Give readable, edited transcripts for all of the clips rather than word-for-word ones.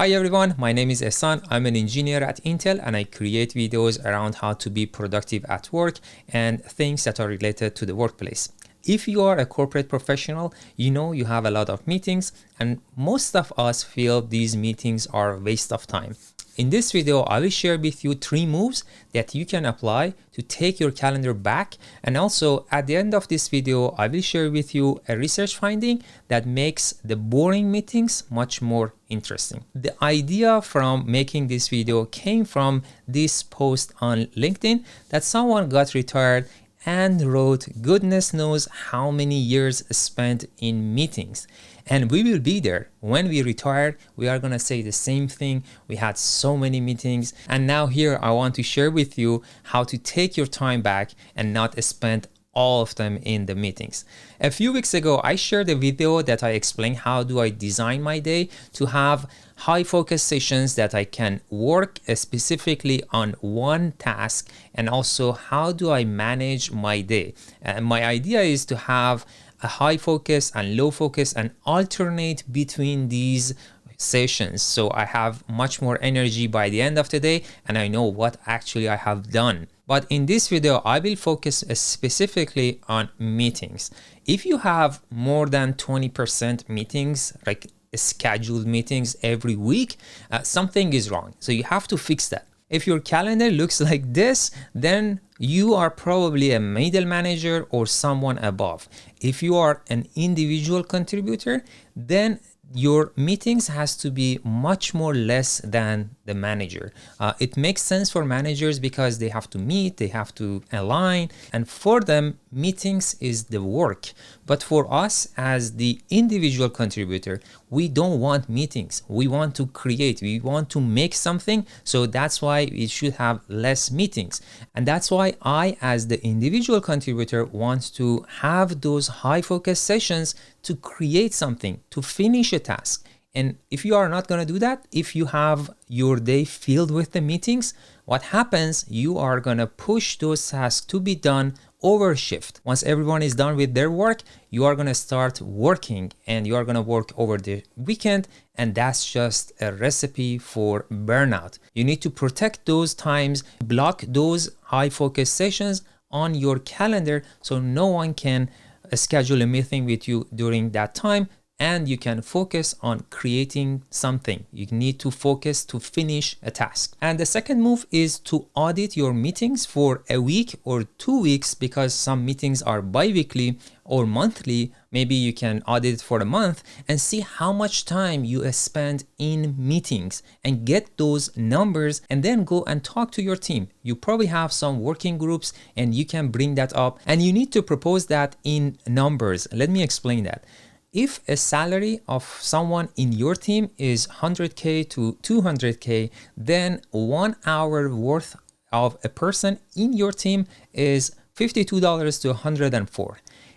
Hi everyone, my name is Ehsan. I'm an engineer at Intel and I create videos around how to be productive at work and things that are related to the workplace. If you are a corporate professional, you know you have a lot of meetings and most of us feel these meetings are a waste of time. In this video, I will share with you 3 moves that you can apply to take your calendar back. And also at the end of this video, I will share with you a research finding that makes the boring meetings much more interesting. The idea from making this video came from this post on LinkedIn that someone got retired and wrote, goodness knows how many years spent in meetings. And we will be there. When we retire, we are gonna say the same thing. We had so many meetings. And now here, I want to share with you how to take your time back and not spend all of them in the meetings. A few weeks ago, I shared a video that I explained how do I design my day to have high focus sessions that I can work specifically on one task, and also how do I manage my day. My idea is to have a high focus and low focus and alternate between these sessions, so I have much more energy by the end of the day and I know what actually I have done. But in this video, I will focus specifically on meetings. If you have more than 20% meetings, like scheduled meetings every week, something is wrong. So you have to fix that. If your calendar looks like this, then you are probably a middle manager or someone above. If you are an individual contributor, then your meetings has to be much more less than the manager. It makes sense for managers because they have to meet, they have to align, and for them, meetings is the work. But for us as the individual contributor, we don't want meetings. We want to create, we want to make something. So that's why we should have less meetings. And that's why I, as the individual contributor, want to have those high focus sessions to create something, to finish a task. And if you are not going to do that, if you have your day filled with the meetings, what happens, you are going to push those tasks to be done over shift. Once everyone is done with their work, you are going to start working and you are going to work over the weekend. And that's just a recipe for burnout. You need to protect those times, block those high focus sessions on your calendar so no one can schedule a meeting with you during that time, and you can focus on creating something. You need to focus to finish a task. And the second move is to audit your meetings for a week or 2 weeks, because some meetings are bi-weekly or monthly. Maybe you can audit it for a month and see how much time you spend in meetings and get those numbers, and then go and talk to your team. You probably have some working groups and you can bring that up, and you need to propose that in numbers. Let me explain that. If a salary of someone in your team is 100K to 200K, then 1 hour worth of a person in your team is $52 to $104.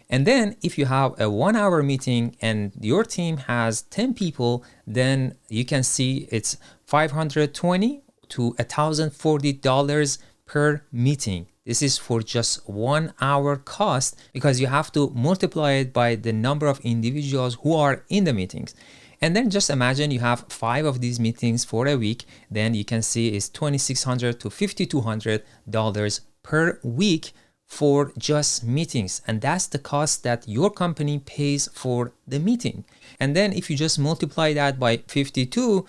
And then if you have a 1 hour meeting and your team has 10 people, then you can see it's $520 to $1,040 per meeting. This is for just 1 hour cost, because you have to multiply it by the number of individuals who are in the meetings. And then just imagine you have 5 of these meetings for a week, then you can see it's $2,600 to $5,200 per week for just meetings. And that's the cost that your company pays for the meeting. And then if you just multiply that by 52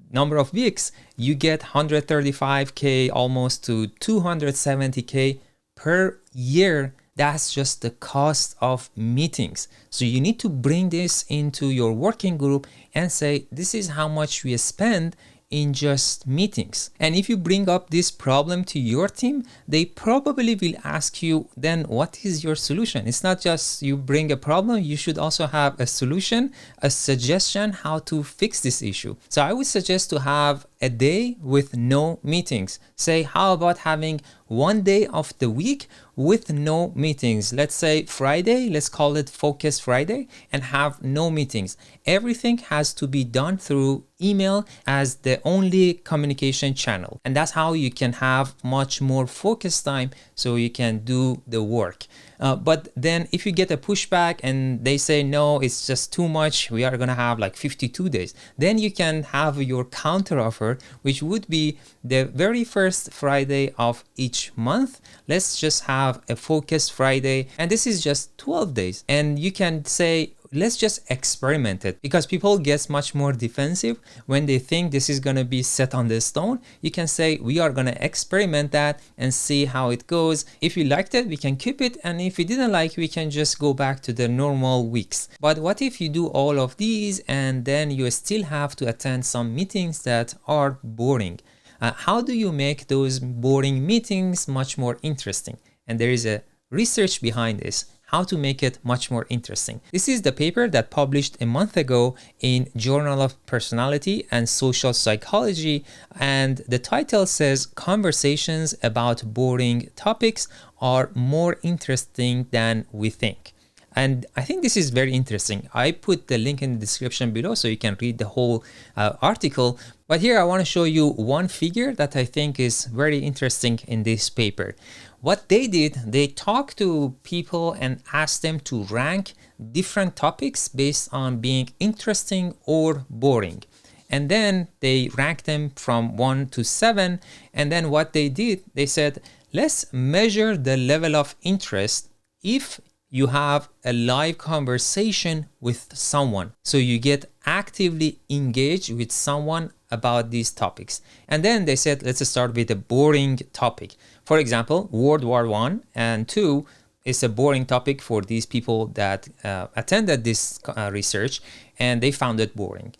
number of weeks, you get 135K almost to 270K per year. That's just the cost of meetings. So you need to bring this into your working group and say, this is how much we spend in just meetings. And if you bring up this problem to your team, they probably will ask you, then what is your solution? It's not just you bring a problem, you should also have a solution, a suggestion how to fix this issue. So I would suggest to have a day with no meetings. Say, how about having 1 day of the week with no meetings? Let's say Friday, let's call it Focus Friday, and have no meetings. Everything has to be done through email as the only communication channel. And that's how you can have much more focus time so you can do the work. But then if you get a pushback and they say, no, it's just too much, we are going to have like 52 days, then you can have your counter offer, which would be the very first Friday of each month. Let's just have a focus Friday, and this is just 12 days. And you can say, let's just experiment it, because people get much more defensive when they think this is going to be set on the stone. You can say, we are going to experiment that and see how it goes. If we liked it, we can keep it, and if we didn't like, we can just go back to the normal weeks. But what if you do all of these and then you still have to attend some meetings that are boring? How do you make those boring meetings much more interesting? And there is a research behind this, how to make it much more interesting. This is the paper that published a month ago in Journal of Personality and Social Psychology, and the title says, conversations about boring topics are more interesting than we think. And I think this is very interesting. I put the link in the description below so you can read the whole article. But here I want to show you one figure that I think is very interesting in this paper. What they did, they talked to people and asked them to rank different topics based on being interesting or boring. And then they ranked them from 1 to 7. And then what they did, they said, let's measure the level of interest if you have a live conversation with someone. So you get actively engaged with someone about these topics. And then they said, let's start with a boring topic. For example, World War I and II is a boring topic for these people that attended this research, and they found it boring.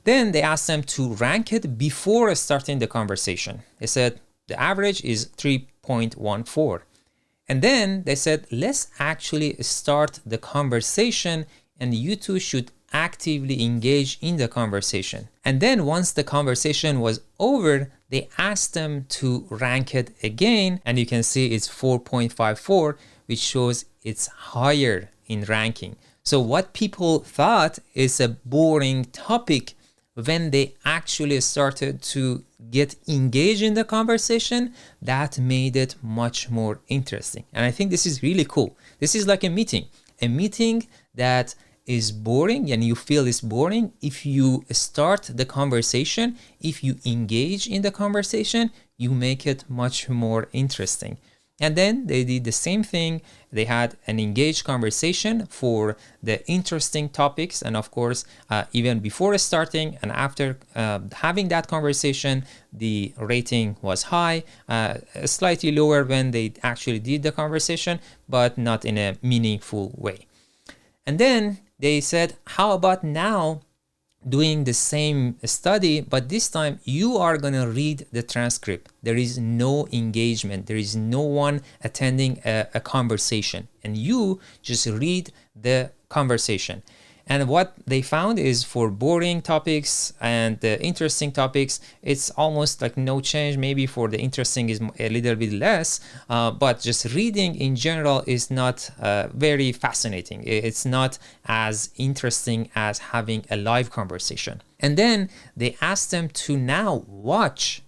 Then they asked them to rank it before starting the conversation. They said the average is 3.14. And then they said, let's actually start the conversation, and you two should actively engage in the conversation. And then once the conversation was over, they asked them to rank it again, and you can see it's 4.54, which shows it's higher in ranking. So what people thought is a boring topic, when they actually started to get engaged in the conversation, that made it much more interesting. And I think this is really cool. This is like a meeting that is boring and you feel it's boring. If you start the conversation, if you engage in the conversation, you make it much more interesting. And then they did the same thing. They had an engaged conversation for the interesting topics. And of course, even before starting and after having that conversation, the rating was high, slightly lower when they actually did the conversation, but not in a meaningful way. And then they said, how about now doing the same study, but this time you are going to read the transcript. There is no engagement. There is no one attending a conversation, and you just read the conversation. And what they found is for boring topics and the interesting topics, it's almost like no change. Maybe for the interesting is a little bit less, but just reading in general is not very fascinating. It's not as interesting as having a live conversation. And then they asked them to now watch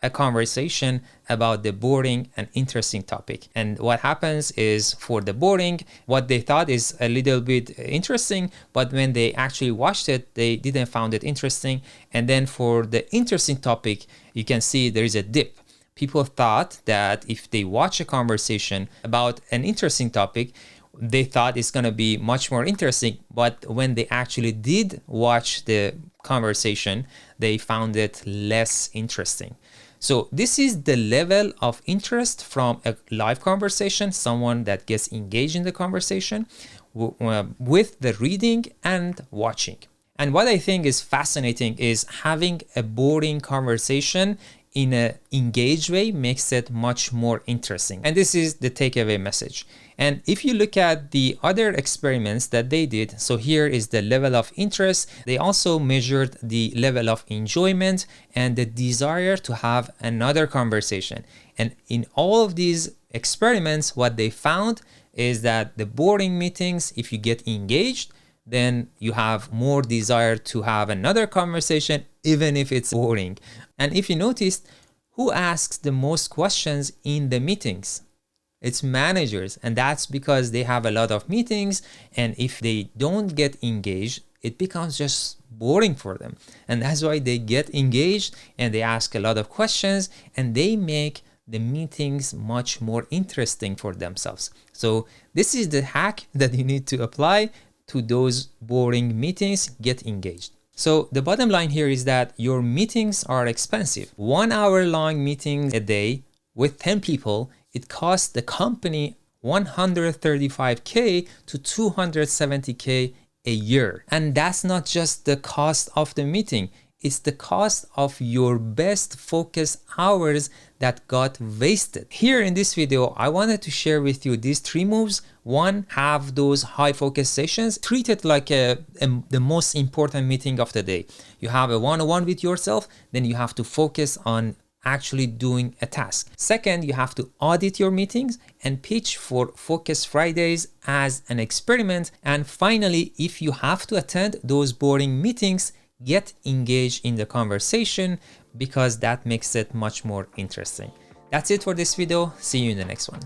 a conversation about the boring and interesting topic. And what happens is, for the boring, what they thought is a little bit interesting, but when they actually watched it, they didn't find it interesting. And then for the interesting topic, you can see there is a dip. People thought that if they watch a conversation about an interesting topic, they thought it's going to be much more interesting. But when they actually did watch the conversation, they found it less interesting. So this is the level of interest from a live conversation, someone that gets engaged in the conversation with the reading and watching. And what I think is fascinating is having a boring conversation in an engaged way makes it much more interesting. And this is the takeaway message. And if you look at the other experiments that they did, so here is the level of interest. They also measured the level of enjoyment and the desire to have another conversation. And in all of these experiments, what they found is that the boring meetings, if you get engaged, then you have more desire to have another conversation, even if it's boring. And if you noticed, who asks the most questions in the meetings? it's managers. And that's because they have a lot of meetings, and if they don't get engaged, it becomes just boring for them. And that's why they get engaged and they ask a lot of questions, and they make the meetings much more interesting for themselves. So this is the hack that you need to apply to those boring meetings. Get engaged. So the bottom line here is that your meetings are expensive. 1 hour long meetings a day with 10 people, it costs the company $135K to $270K a year. And that's not just the cost of the meeting, it's the cost of your best focus hours that got wasted. Here in this video, I wanted to share with you these 3 moves. 1, have those high focus sessions. Treat it like the most important meeting of the day. You have a one-on-one with yourself, then you have to focus on actually doing a task. 2nd, you have to audit your meetings and pitch for Focus Fridays as an experiment. And finally, if you have to attend those boring meetings, get engaged in the conversation, because that makes it much more interesting. That's it for this video. See you in the next one.